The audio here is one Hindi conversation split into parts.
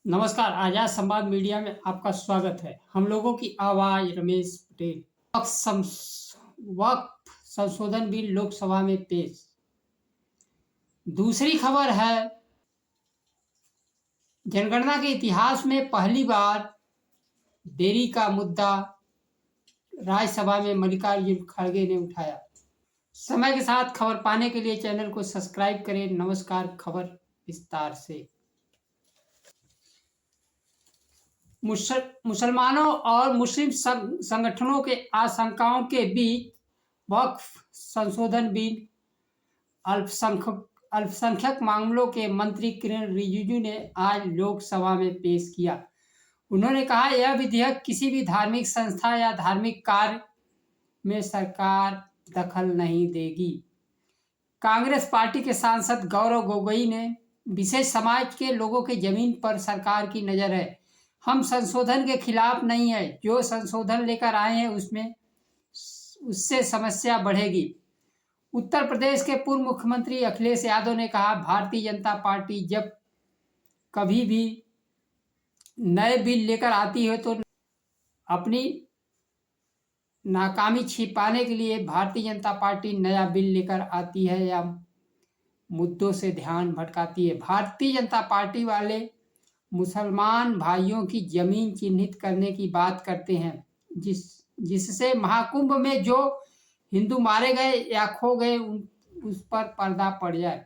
नमस्कार, आजाद संवाद मीडिया में आपका स्वागत है। हम लोगों की आवाज रमेश पटेल। वक्फ संशोधन बिल लोकसभा में पेश। दूसरी खबर है, जनगणना के इतिहास में पहली बार देरी का मुद्दा राज्यसभा में मल्लिकार्जुन खड़गे ने उठाया। समय के साथ खबर पाने के लिए चैनल को सब्सक्राइब करें। नमस्कार, खबर विस्तार से। मुसलमानों और मुस्लिम संगठनों के आशंकाओं के बीच वक्फ संशोधन बिल अल्पसंख्यक मामलों के मंत्री किरेन रिजिजू ने आज लोकसभा में पेश किया। उन्होंने कहा, यह विधेयक किसी भी धार्मिक संस्था या धार्मिक कार्य में सरकार दखल नहीं देगी। कांग्रेस पार्टी के सांसद गौरव गोगोई ने विशेष समाज के लोगों के जमीन पर सरकार की नजर है। हम संशोधन के खिलाफ नहीं है। जो संशोधन लेकर आए हैं उससे समस्या बढ़ेगी। उत्तर प्रदेश के पूर्व मुख्यमंत्री अखिलेश यादव ने कहा, भारतीय जनता पार्टी जब कभी भी नए बिल लेकर आती है तो अपनी नाकामी छिपाने के लिए भारतीय जनता पार्टी नया बिल लेकर आती है या मुद्दों से ध्यान भटकाती है। भारतीय जनता पार्टी वाले मुसलमान भाइयों की जमीन चिन्हित करने की बात करते हैं, जिससे महाकुंभ में जो हिंदू मारे गए या खो गए उस पर पर्दा पड़ जाए।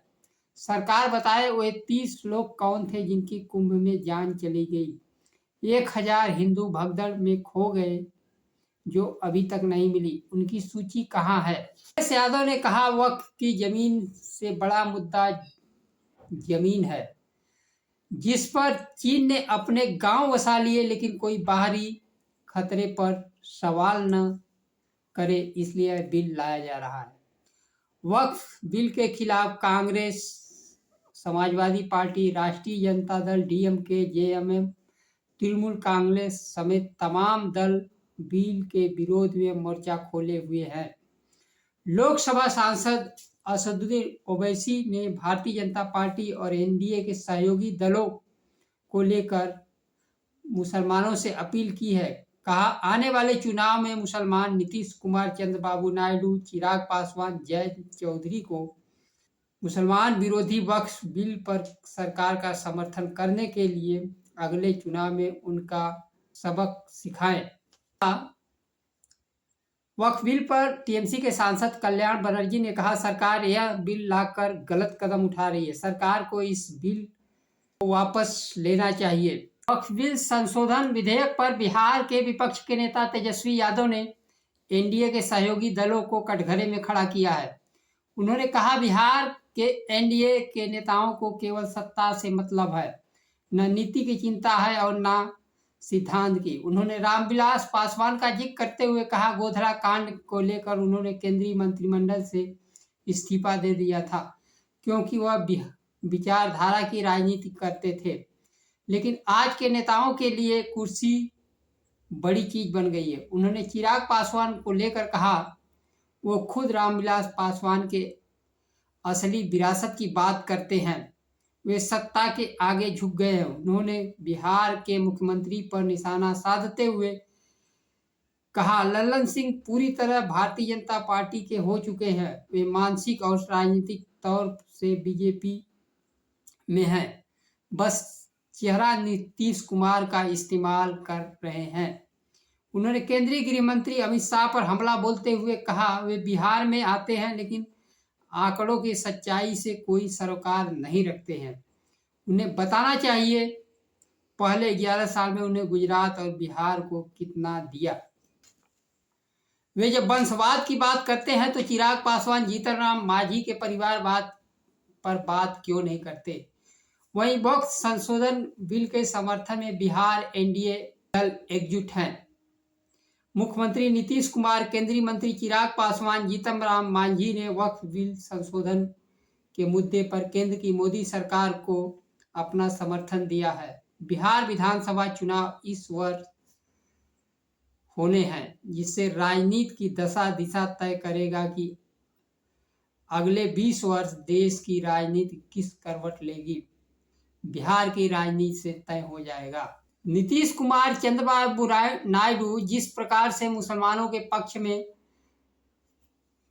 सरकार बताए वे 30 लोग कौन थे जिनकी कुंभ में जान चली गई। 1000 हिंदू भगदड़ में खो गए जो अभी तक नहीं मिली, उनकी सूची कहाँ है। अखिलेश यादव ने कहा, वक्फ की जमीन से बड़ा मुद्दा जमीन है जिस पर चीन ने अपने गांव बसा लिए, लेकिन कोई बाहरी खतरे पर सवाल न करे, इसलिए बिल लाया जा रहा है। वक्फ बिल के खिलाफ कांग्रेस, समाजवादी पार्टी, राष्ट्रीय जनता दल, डीएमके, जेएमएम, तृणमूल कांग्रेस समेत तमाम दल बिल के विरोध में मोर्चा खोले हुए हैं। लोकसभा सांसद असदुद्दीन ओवैसी ने भारतीय जनता पार्टी और एनडीए के सहयोगी दलों को लेकर मुसलमानों से अपील की है। कहा, आने वाले चुनाव में मुसलमान नीतीश कुमार, चंद्रबाबू नायडू, चिराग पासवान, जयंत चौधरी को मुसलमान विरोधी वक्फ बिल पर सरकार का समर्थन करने के लिए अगले चुनाव में उनका सबक सिखाएं। वक्फ बिल पर टीएमसी के सांसद कल्याण बनर्जी ने कहा, सरकार यह बिल लाकर गलत कदम उठा रही है। सरकार को इस बिल को वापस लेना चाहिए। वक्फ बिल संशोधन विधेयक पर बिहार के विपक्ष के नेता तेजस्वी यादव ने एनडीए के सहयोगी दलों को कटघरे में खड़ा किया है। उन्होंने कहा, बिहार के एनडीए के नेताओं को केवल सत्ता से मतलब है, न नीति की चिंता है और न सिद्धांत की। उन्होंने रामविलास पासवान का जिक्र करते हुए कहा, गोधरा कांड को लेकर उन्होंने केंद्रीय मंत्रिमंडल से इस्तीफा दे दिया था क्योंकि वह विचारधारा की राजनीति करते थे, लेकिन आज के नेताओं के लिए कुर्सी बड़ी चीज बन गई है। उन्होंने चिराग पासवान को लेकर कहा, वो खुद रामविलास पासवान के असली विरासत की बात करते हैं, वे सत्ता के आगे झुक गए हैं। उन्होंने बिहार के मुख्यमंत्री पर निशाना साधते हुए कहा, लल्लन सिंह पूरी तरह भारतीय जनता पार्टी के हो चुके हैं। वे मानसिक और राजनीतिक तौर से बीजेपी में हैं, बस चेहरा नीतीश कुमार का इस्तेमाल कर रहे हैं। उन्होंने केंद्रीय गृह मंत्री अमित शाह पर हमला बोलते हुए कहा, वे बिहार में आते हैं लेकिन आंकड़ों की सच्चाई से कोई सरोकार नहीं रखते हैं। उन्हें बताना चाहिए पहले 11 साल में उन्हें गुजरात और बिहार को कितना दिया। वे जब वंशवाद की बात करते हैं तो चिराग पासवान, जीतन राम मांझी के परिवार पर बात क्यों नहीं करते। वहीं वक्फ संशोधन बिल के समर्थन में बिहार एनडीए दल एकजुट हैं। मुख्यमंत्री नीतीश कुमार, केंद्रीय मंत्री चिराग पासवान, जीतन राम मांझी ने वक्फ बिल संशोधन के मुद्दे पर केंद्र की मोदी सरकार को अपना समर्थन दिया है। बिहार विधानसभा चुनाव इस वर्ष होने हैं, जिससे राजनीति की दशा दिशा तय करेगा कि अगले 20 वर्ष देश की राजनीति किस करवट लेगी। बिहार की राजनीति से तय हो जाएगा। नीतीश कुमार चंद्रबाबू नायडू जिस प्रकार से मुसलमानों के पक्ष में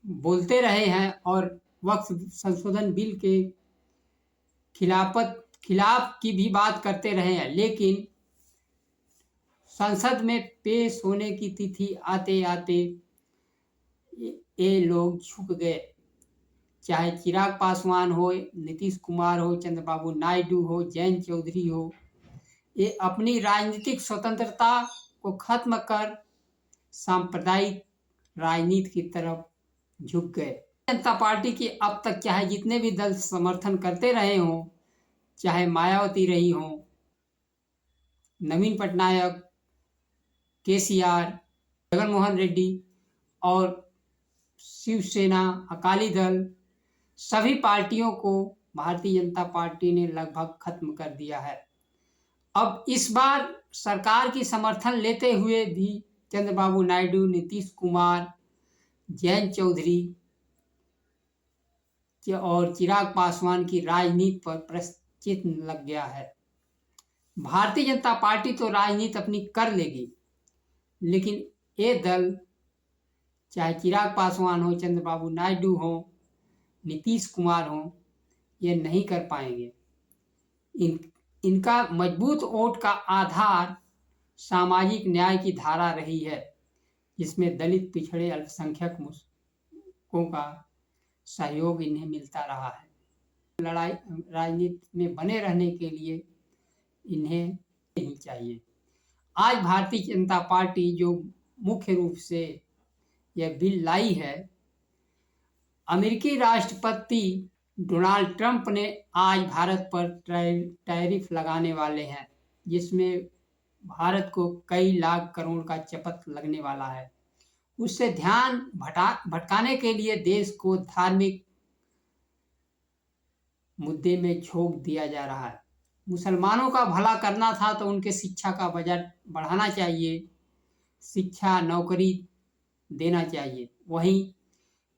बोलते रहे हैं और वक्फ संशोधन बिल के खिलाफ की भी बात करते रहे हैं, लेकिन संसद में पेश होने की तिथि आते आते ये लोग झुक गए। चाहे चिराग पासवान हो, नीतीश कुमार हो, चंद्रबाबू नायडू हो, जयंत चौधरी हो, ये अपनी राजनीतिक स्वतंत्रता को खत्म कर सांप्रदायिक राजनीति की तरफ झुक गए। जनता पार्टी की अब तक चाहे जितने भी दल समर्थन करते रहे हों, चाहे मायावती रही हों, नवीन पटनायक, केसीआर, जगन मोहन रेड्डी और शिवसेना, अकाली दल, सभी पार्टियों को भारतीय जनता पार्टी ने लगभग खत्म कर दिया है। अब इस बार सरकार की समर्थन लेते हुए भी चंद्रबाबू नायडू, नीतीश कुमार, जयंत चौधरी और चिराग पासवान की राजनीति पर प्रश्न चिन्ह लग गया है। भारतीय जनता पार्टी तो राजनीति अपनी कर लेगी, लेकिन ये दल चाहे चिराग पासवान हो, चंद्रबाबू नायडू हो, नीतीश कुमार हो, ये नहीं कर पाएंगे। इनका मजबूत वोट का आधार सामाजिक न्याय की धारा रही है, जिसमें दलित, पिछड़े, अल्पसंख्यक मुस्लिमों का सहयोग इन्हें मिलता रहा है। लड़ाई राजनीति में बने रहने के लिए इन्हें नहीं चाहिए। आज भारतीय जनता पार्टी जो मुख्य रूप से यह बिल लाई है, अमेरिकी राष्ट्रपति डोनाल्ड ट्रंप ने आज भारत पर टैरिफ लगाने वाले हैं, जिसमें भारत को कई लाख करोड़ का चपत लगने वाला है। उससे ध्यान भटकाने के लिए देश को धार्मिक मुद्दे में झोंक दिया जा रहा है। मुसलमानों का भला करना था तो उनके शिक्षा का बजट बढ़ाना चाहिए, शिक्षा, नौकरी देना चाहिए। वहीं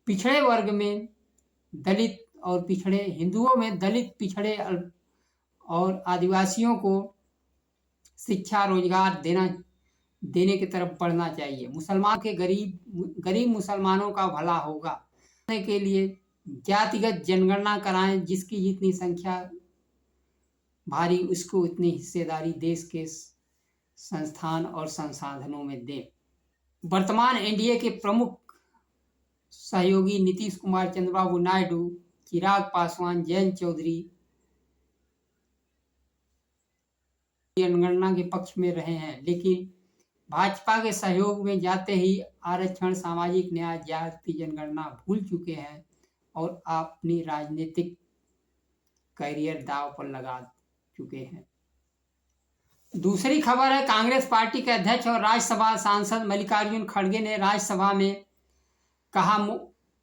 पिछड़े वर्ग में दलित और पिछड़े, हिंदुओं में दलित, पिछड़े और आदिवासियों को शिक्षा, रोजगार देने की तरफ बढ़ना चाहिए। मुसलमान के गरीब मुसलमानों का भला होगा के लिए जातिगत जनगणना कराएं, जिसकी जितनी संख्या भारी उसको उतनी हिस्सेदारी देश के संस्थान और संसाधनों में दें। वर्तमान एनडीए के प्रमुख सहयोगी नीतीश कुमार, चंद्रबाबू नायडू, चिराग पासवान, जयंत चौधरी जनगणना के पक्ष में रहे हैं, लेकिन भाजपा के सहयोग में जाते ही आरक्षण, सामाजिक न्याय, जाति जनगणना भूल चुके हैं और अपनी राजनीतिक करियर दांव पर लगा चुके हैं। दूसरी खबर है, कांग्रेस पार्टी के अध्यक्ष और राज्यसभा सांसद मल्लिकार्जुन खड़गे ने राज्यसभा में कहा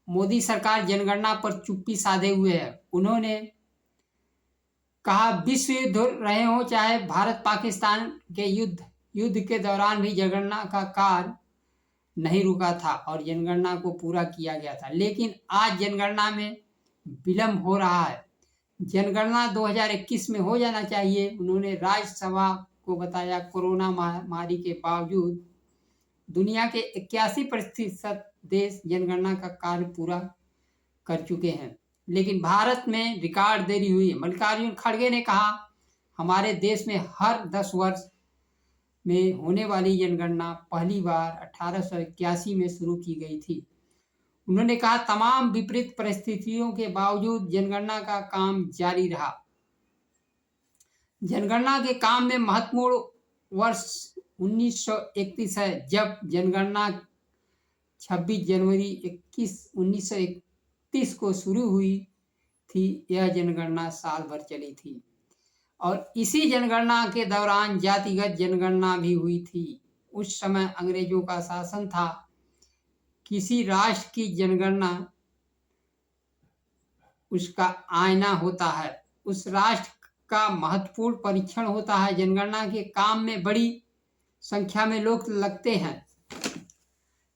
मोदी सरकार जनगणना पर चुप्पी साधे हुए है। उन्होंने कहा विश्व युद्ध रहे हो चाहे भारत पाकिस्तान के युद्ध के दौरान भी जनगणना का कार्य नहीं रुका था और जनगणना को पूरा किया गया था, लेकिन आज जनगणना में विलंब हो रहा है। जनगणना 2021 में हो जाना चाहिए। उन्होंने राज्यसभा को बताया कोरोना महामारी के बावजूद दुनिया के 81% देश जनगणना का कार्य पूरा कर चुके हैं, लेकिन भारत में रिकॉर्ड देरी हुई है। मल्लिकार्जुन खड़गे ने कहा हमारे देश में हर 10 वर्ष में होने वाली जनगणना पहली बार 1881 में शुरू की गई थी। उन्होंने कहा तमाम विपरीत परिस्थितियों के बावजूद जनगणना का काम जारी रहा। जनगणना के काम में महत्वपूर्ण वर्ष 1931 है, जब जनगणना 26 जनवरी 1931 को शुरू हुई थी। यह जनगणना साल भर चली थी और इसी जनगणना के दौरान जातिगत जनगणना भी हुई थी। उस समय अंग्रेजों का शासन था। किसी राष्ट्र की जनगणना उसका आईना होता है, उस राष्ट्र का महत्वपूर्ण परीक्षण होता है। जनगणना के काम में बड़ी संख्या में लोग लगते हैं।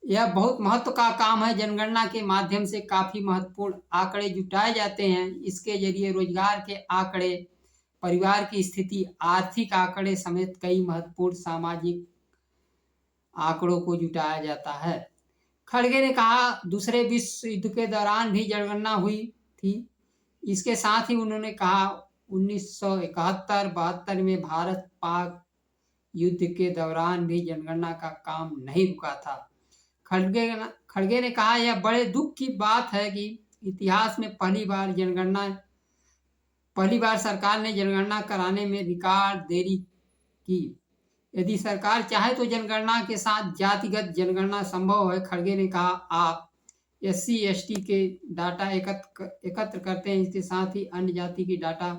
यह बहुत महत्व का काम है। जनगणना के माध्यम से काफी महत्वपूर्ण आंकड़े जुटाए जाते हैं। इसके जरिए रोजगार के आंकड़े, परिवार की स्थिति, आर्थिक आंकड़े समेत कई महत्वपूर्ण सामाजिक आंकड़ों को जुटाया जाता है। खड़गे ने कहा दूसरे विश्व युद्ध के दौरान भी जनगणना हुई थी। इसके साथ ही उन्होंने कहा 1971-72 में भारत पाक युद्ध के दौरान भी जनगणना का काम नहीं रुका था। खड़गे ने कहा यह बड़े दुख की बात है कि इतिहास में पहली बार सरकार ने जनगणना कराने में रिकॉर्ड देरी की। यदि सरकार चाहे तो जनगणना के साथ जातिगत जनगणना संभव है। खड़गे ने कहा आप SC/ST के डाटा एकत्र करते हैं, इसके साथ ही अन्य जाति की डाटा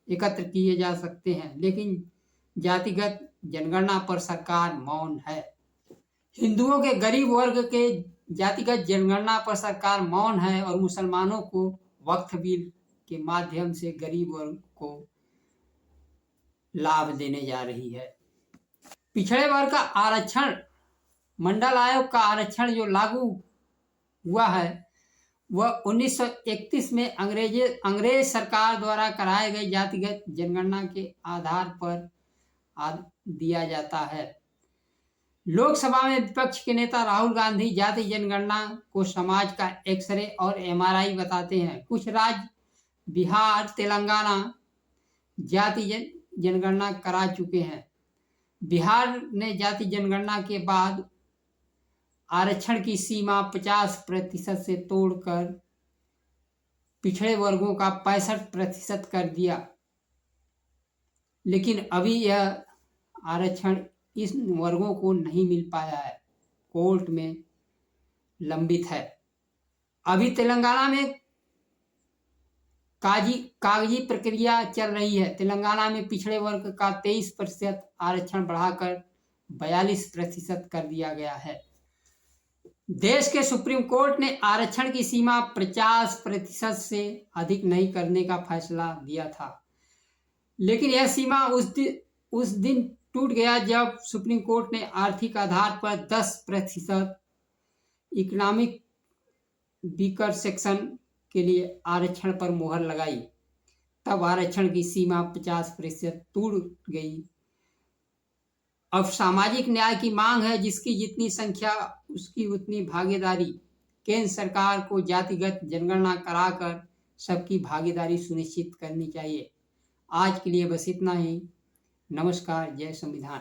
एकत्र किए जा सकते हैं, लेकिन जातिगत जनगणना पर सरकार मौन है। हिंदुओं के गरीब वर्ग के जातिगत जनगणना पर सरकार मौन है और मुसलमानों को वक्फ बिल के माध्यम से गरीब वर्ग को लाभ देने जा रही है। पिछड़े वर्ग का आरक्षण, मंडल आयोग का आरक्षण जो लागू हुआ है वह 1931 में अंग्रेज सरकार द्वारा कराए गए जातिगत जनगणना के आधार पर दिया जाता है। लोकसभा में विपक्ष के नेता राहुल गांधी जाति जनगणना को समाज का एक्सरे और MRI बताते हैं। कुछ राज्य बिहार, तेलंगाना जाति जनगणना करा चुके हैं। बिहार ने जाति जनगणना के बाद आरक्षण की सीमा 50% से तोड़कर पिछड़े वर्गों का 65% कर दिया, लेकिन अभी यह आरक्षण इस वर्गों को नहीं मिल पाया है, कोर्ट में लंबित है। अभी तेलंगाना में कागजी प्रक्रिया चल रही है। तेलंगाना में पिछड़े वर्ग का 23% आरक्षण बढ़ाकर 42% कर दिया गया है। देश के सुप्रीम कोर्ट ने आरक्षण की सीमा 50% से अधिक नहीं करने का फैसला दिया था, लेकिन यह सीमा उस दिन टूट गया जब सुप्रीम कोर्ट ने आर्थिक आधार पर 10% इकोनॉमिक वीकर सेक्शन के लिए आरक्षण पर मोहर लगाई। तब आरक्षण की सीमा 50% टूट गई। अब सामाजिक न्याय की मांग है, जिसकी जितनी संख्या उसकी उतनी भागीदारी। केंद्र सरकार को जातिगत जनगणना कराकर सबकी भागीदारी सुनिश्चित करनी चाहिए। आज के लिए बस इतना ही। नमस्कार। जय संविधान।